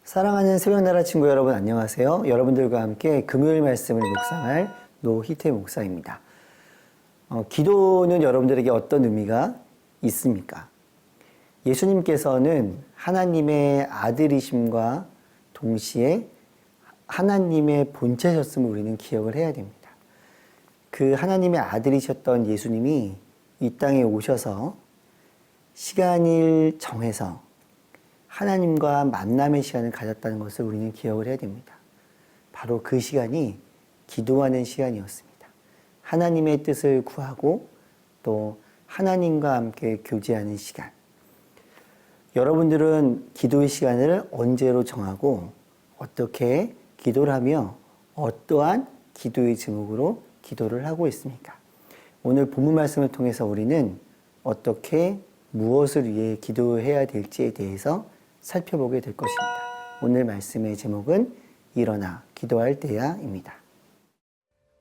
사랑하는 새벽나라 친구 여러분 안녕하세요. 여러분들과 함께 금요일 말씀을 묵상할 노희태 목사입니다. 기도는 여러분들에게 어떤 의미가 있습니까? 예수님께서는 하나님의 아들이심과 동시에 하나님의 본체셨음을 우리는 기억을 해야 됩니다. 그 하나님의 아들이셨던 예수님이 이 땅에 오셔서 시간을 정해서 하나님과 만남의 시간을 가졌다는 것을 우리는 기억을 해야 됩니다. 바로 그 시간이 기도하는 시간이었습니다. 하나님의 뜻을 구하고 또 하나님과 함께 교제하는 시간. 여러분들은 기도의 시간을 언제로 정하고 어떻게 기도를 하며 어떠한 기도의 제목으로 기도를 하고 있습니까? 오늘 본문 말씀을 통해서 우리는 어떻게 무엇을 위해 기도해야 될지에 대해서 살펴보게 될 것입니다. 오늘 말씀의 제목은 일어나 기도할 때야입니다.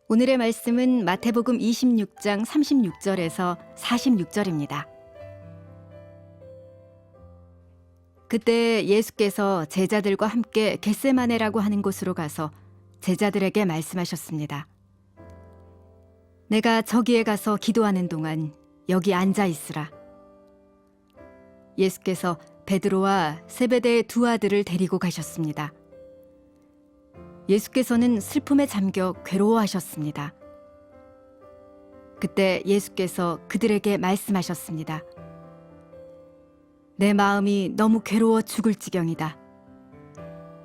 오늘의 말씀은 마태복음 26장 36절에서 46절입니다. 그때 예수께서 제자들과 함께 겟세마네라고 하는 곳으로 가서 제자들에게 말씀하셨습니다. 내가 저기에 가서 기도하는 동안 여기 앉아 있으라. 예수께서 베드로와 세베대의 두 아들을 데리고 가셨습니다. 예수께서는 슬픔에 잠겨 괴로워하셨습니다. 그때 예수께서 그들에게 말씀하셨습니다. 내 마음이 너무 괴로워 죽을 지경이다.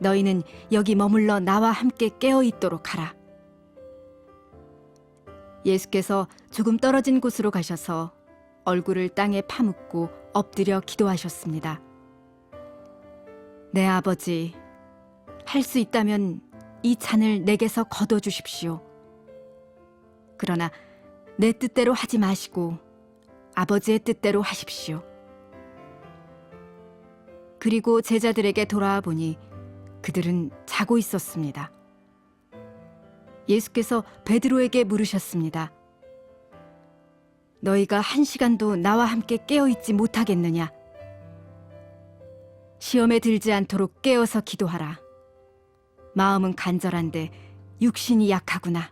너희는 여기 머물러 나와 함께 깨어 있도록 하라. 예수께서 조금 떨어진 곳으로 가셔서 얼굴을 땅에 파묻고 엎드려 기도하셨습니다. 내 아버지, 할 수 있다면 이 잔을 내게서 거둬주십시오. 그러나 내 뜻대로 하지 마시고 아버지의 뜻대로 하십시오. 그리고 제자들에게 돌아와 보니 그들은 자고 있었습니다. 예수께서 베드로에게 물으셨습니다. 너희가 1시간도 나와 함께 깨어있지 못하겠느냐? 시험에 들지 않도록 깨어서 기도하라. 마음은 간절한데 육신이 약하구나.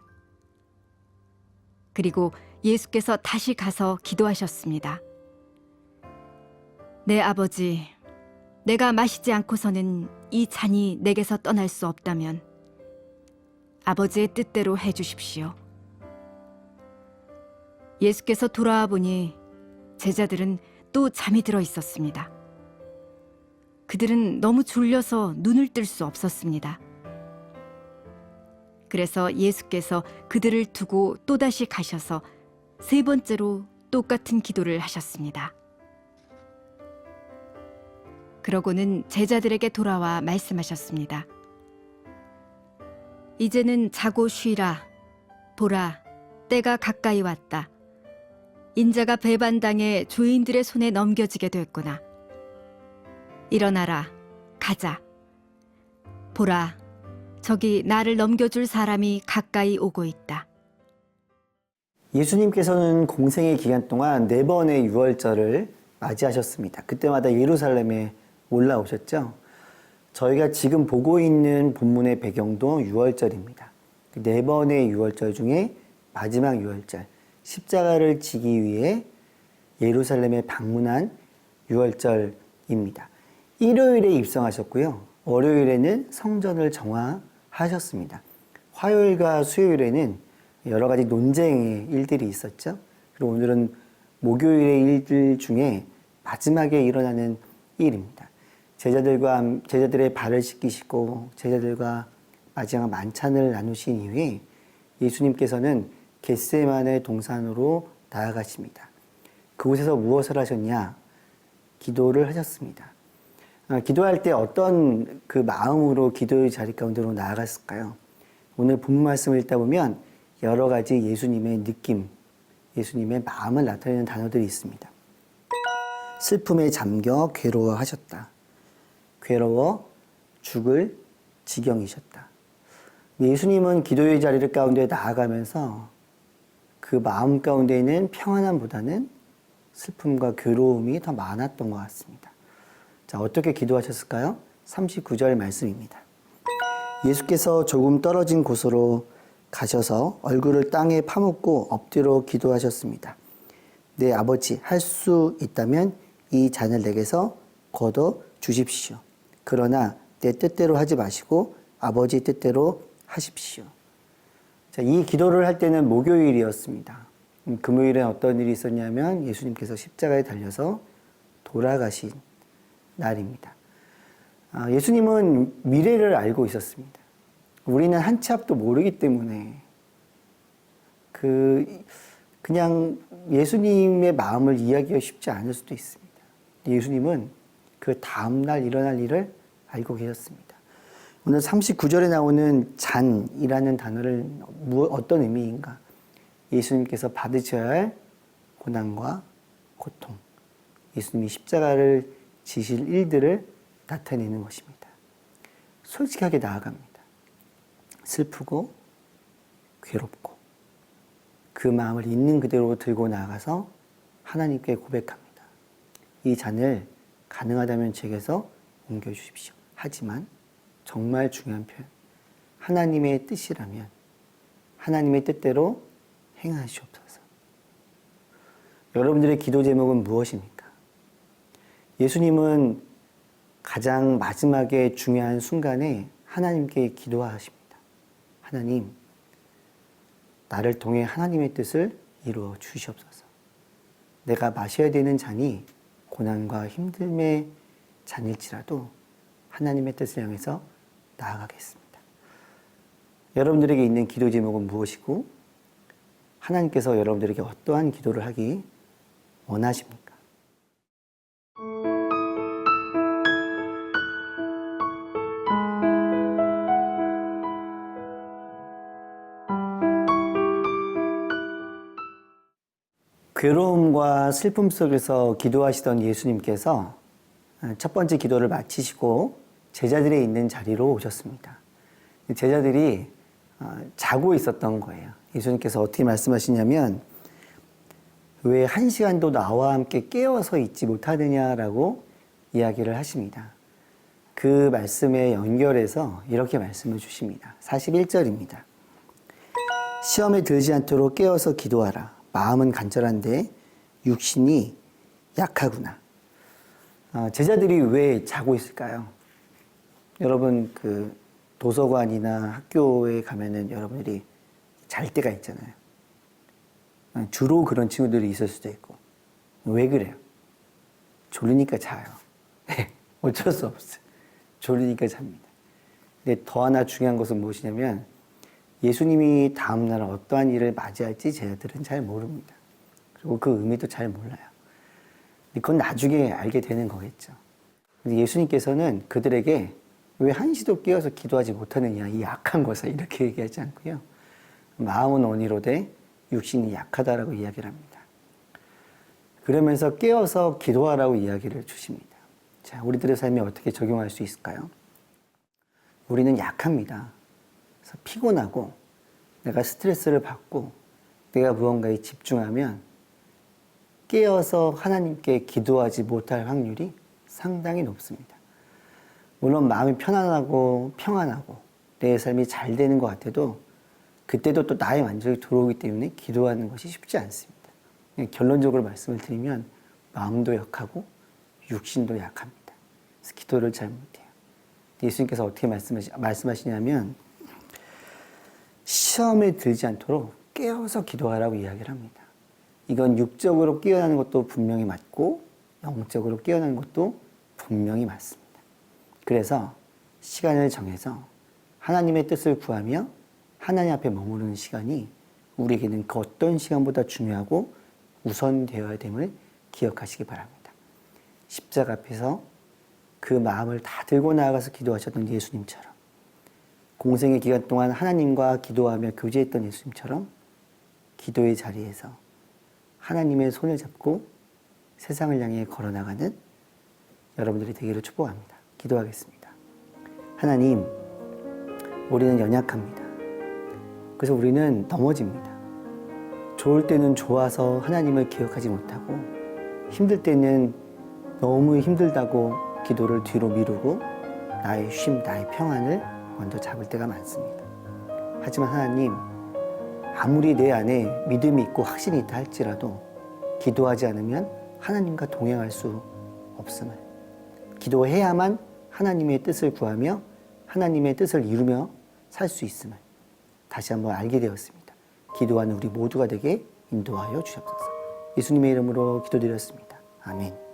그리고 예수께서 다시 가서 기도하셨습니다. 내 아버지, 내가 마시지 않고서는 이 잔이 내게서 떠날 수 없다면 아버지의 뜻대로 해주십시오. 예수께서 돌아와 보니 제자들은 또 잠이 들어 있었습니다. 그들은 너무 졸려서 눈을 뜰 수 없었습니다. 그래서 예수께서 그들을 두고 또다시 가셔서 세 번째로 똑같은 기도를 하셨습니다. 그러고는 제자들에게 돌아와 말씀하셨습니다. 이제는 자고 쉬라. 보라, 때가 가까이 왔다. 인자가 배반당해 죄인들의 손에 넘겨지게 됐구나. 일어나라, 가자. 보라, 저기 나를 넘겨줄 사람이 가까이 오고 있다. 예수님께서는 공생의 기간 동안 4번의 유월절을 맞이하셨습니다. 그때마다 예루살렘에 올라오셨죠. 저희가 지금 보고 있는 본문의 배경도 유월절입니다. 4번의 유월절 중에 마지막 유월절, 십자가를 지기 위해 예루살렘에 방문한 유월절입니다. 일요일에 입성하셨고요. 월요일에는 성전을 정화하셨습니다. 화요일과 수요일에는 여러 가지 논쟁의 일들이 있었죠. 그리고 오늘은 목요일의 일들 중에 마지막에 일어나는 일입니다. 제자들의 발을 씻기시고 제자들과 마지막 만찬을 나누신 이후에 예수님께서는 겟세마네 동산으로 나아가십니다. 그곳에서 무엇을 하셨냐? 기도를 하셨습니다. 기도할 때 어떤 그 마음으로 기도의 자리 가운데로 나아갔을까요? 오늘 본문 말씀을 읽다 보면 여러 가지 예수님의 느낌, 예수님의 마음을 나타내는 단어들이 있습니다. 슬픔에 잠겨 괴로워하셨다. 괴로워 죽을 지경이셨다. 예수님은 기도의 자리를 가운데 나아가면서 그 마음 가운데에는 평안함보다는 슬픔과 괴로움이 더 많았던 것 같습니다. 자, 어떻게 기도하셨을까요? 39절 말씀입니다. 예수께서 조금 떨어진 곳으로 가셔서 얼굴을 땅에 파묻고 엎드려 기도하셨습니다. 내 아버지, 할 수 있다면 이 잔을 내게서 거둬 주십시오. 그러나 내 뜻대로 하지 마시고 아버지 뜻대로 하십시오. 자, 이 기도를 할 때는 목요일이었습니다. 금요일에 어떤 일이 있었냐면 예수님께서 십자가에 달려서 돌아가신 날입니다. 예수님은 미래를 알고 있었습니다. 우리는 한 치 앞도 모르기 때문에 그냥 예수님의 마음을 이야기하기 쉽지 않을 수도 있습니다. 예수님은 그 다음날 일어날 일을 알고 계셨습니다. 오늘 39절에 나오는 잔이라는 단어를 어떤 의미인가? 예수님께서 받으셔야 할 고난과 고통, 예수님이 십자가를 지실 일들을 나타내는 것입니다. 솔직하게 나아갑니다. 슬프고 괴롭고 그 마음을 있는 그대로 들고 나아가서 하나님께 고백합니다. 이 잔을 가능하다면 제게서 옮겨주십시오. 하지만 정말 중요한 표현, 하나님의 뜻이라면 하나님의 뜻대로 행하시옵소서. 여러분들의 기도 제목은 무엇입니까? 예수님은 가장 마지막에 중요한 순간에 하나님께 기도하십니다. 하나님, 나를 통해 하나님의 뜻을 이루어 주시옵소서. 내가 마셔야 되는 잔이 고난과 힘듦의 잔일지라도 하나님의 뜻을 향해서 나아가겠습니다. 여러분들에게 있는 기도 제목은 무엇이고 하나님께서 여러분들에게 어떠한 기도를 하기 원하십니까? 괴로움과 슬픔 속에서 기도하시던 예수님께서 첫 번째 기도를 마치시고 제자들이 있는 자리로 오셨습니다. 제자들이 자고 있었던 거예요. 예수님께서 어떻게 말씀하시냐면 왜 1시간도 나와 함께 깨어서 있지 못하느냐라고 이야기를 하십니다. 그 말씀에 연결해서 이렇게 말씀을 주십니다. 41절입니다. 시험에 들지 않도록 깨어서 기도하라. 마음은 간절한데 육신이 약하구나. 제자들이 왜 자고 있을까요? 여러분 그 도서관이나 학교에 가면은 여러분들이 잘 때가 있잖아요. 주로 그런 친구들이 있을 수도 있고. 왜 그래요? 졸리니까 자요. 어쩔 수 없어요. 졸리니까 잡니다. 근데 더 하나 중요한 것은 무엇이냐면 예수님이 다음날 어떠한 일을 맞이할지 제자들은 잘 모릅니다. 그리고 그 의미도 잘 몰라요. 그건 나중에 알게 되는 거겠죠. 예수님께서는 그들에게 왜 한시도 깨어서 기도하지 못하느냐, 이 약한 것을 이렇게 얘기하지 않고요. 마음은 온이로되 육신이 약하다라고 이야기를 합니다. 그러면서 깨어서 기도하라고 이야기를 주십니다. 자, 우리들의 삶에 어떻게 적용할 수 있을까요? 우리는 약합니다. 그래서 피곤하고 내가 스트레스를 받고 내가 무언가에 집중하면 깨어서 하나님께 기도하지 못할 확률이 상당히 높습니다. 물론 마음이 편안하고 평안하고 내 삶이 잘 되는 것 같아도 그때도 또 나의 만족이 들어오기 때문에 기도하는 것이 쉽지 않습니다. 결론적으로 말씀을 드리면 마음도 약하고 육신도 약합니다. 그래서 기도를 잘 못해요. 예수님께서 어떻게 말씀하시냐면 시험에 들지 않도록 깨어서 기도하라고 이야기를 합니다. 이건 육적으로 깨어나는 것도 분명히 맞고 영적으로 깨어나는 것도 분명히 맞습니다. 그래서 시간을 정해서 하나님의 뜻을 구하며 하나님 앞에 머무르는 시간이 우리에게는 그 어떤 시간보다 중요하고 우선되어야 됨을 기억하시기 바랍니다. 십자가 앞에서 그 마음을 다 들고 나아가서 기도하셨던 예수님처럼 공생의 기간 동안 하나님과 기도하며 교제했던 예수님처럼 기도의 자리에서 하나님의 손을 잡고 세상을 향해 걸어나가는 여러분들이 되기를 축복합니다. 기도하겠습니다. 하나님, 우리는 연약합니다. 그래서 우리는 넘어집니다. 좋을 때는 좋아서 하나님을 기억하지 못하고 힘들 때는 너무 힘들다고 기도를 뒤로 미루고 나의 쉼, 나의 평안을 먼저 잡을 때가 많습니다. 하지만 하나님, 아무리 내 안에 믿음이 있고 확신이 있다 할지라도 기도하지 않으면 하나님과 동행할 수 없음을, 기도해야만 하나님의 뜻을 구하며 하나님의 뜻을 이루며 살 수 있음을 다시 한번 알게 되었습니다. 기도하는 우리 모두가 되게 인도하여 주옵소서. 예수님의 이름으로 기도드렸습니다. 아멘.